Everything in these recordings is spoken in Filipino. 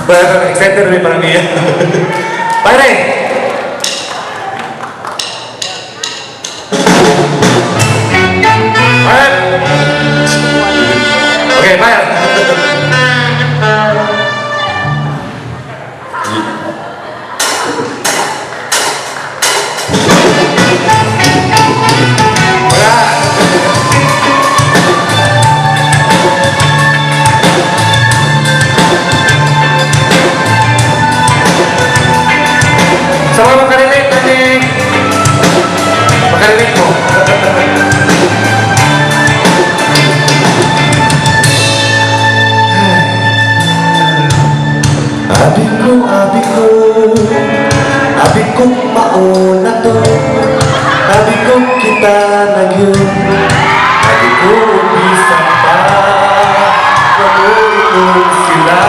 Well, excited rin parang niya. Pare! Alright! Okay, fire! Sa mga makarinig, makarinig mo. Abi ko mauna to, abi ko kita na yun, abi ko umpisa pa, kamulit sila,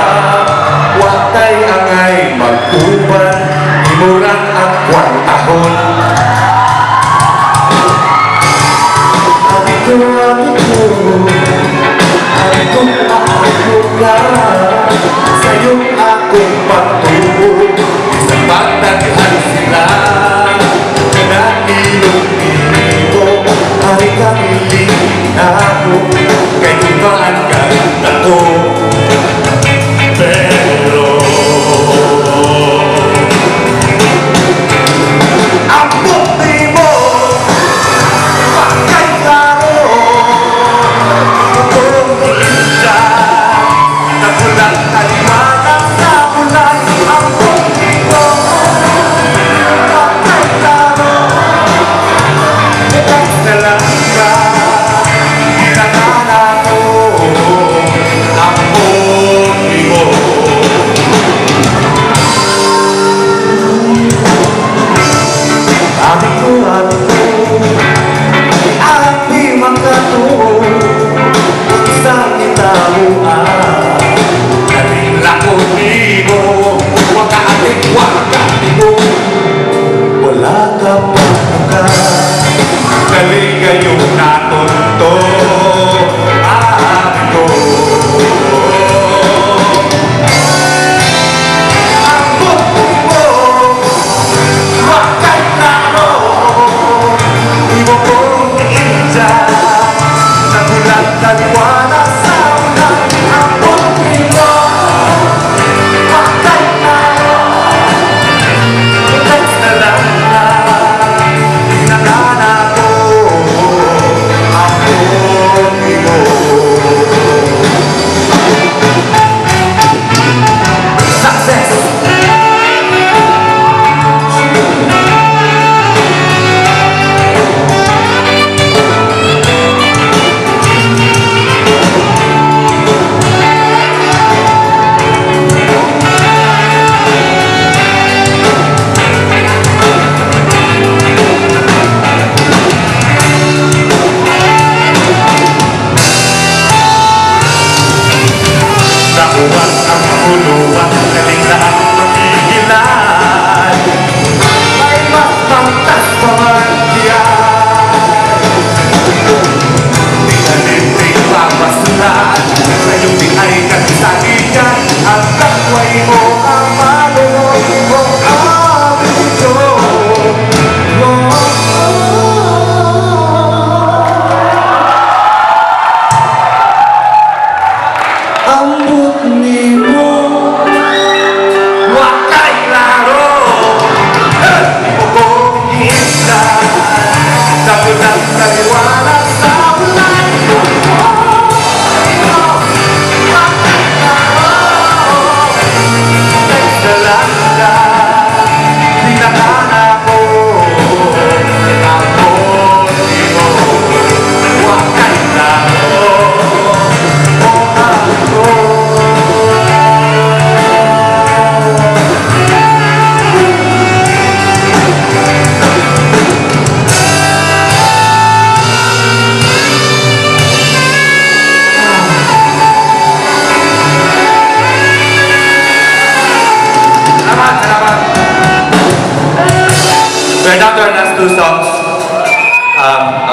watay angay mag-uban, imurang ang kwantahon. Abi ko maako ka, sa'yo akong patulog, isang pagdaghan sila, pinag-ilong-ilo, ay kamiling ako, kay ibaan ka na to. Pero ang buti mo, bakay klaro, kung isa, nagulat na liwanag sa ulan, ang buti mo, bakay klaro, bukas na lang ka, hinangana ko, ang buti mo. Abi ko, abi makatuo, isang itamuan, galing lako mo, wakating mo, wala ka pa ka, galing kayong natunto, abi ko. Ang buti mo, wakay klaro, iwo kong iinja, nagulat na liwanag sa ulan, ang buti mo, wakay klaro, bukas na lang na, hinangana ko, ang buti mo. Success! Nakuha ang puluhan, galing na ang magigilan, may mas pangtas pa man diyan. Di nalinting papasunan, sa'yong di ay kagisagigan, ang takway mo ang malunod mo ang video. Ang buti mo, wakay klaro, iwo kong iinda, nagulat na liwanag sa ulan, wakay klaro, nagsalanda, hinangana ko, ang buti mo, wakay klaro. We're down to our last two songs.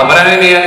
Marami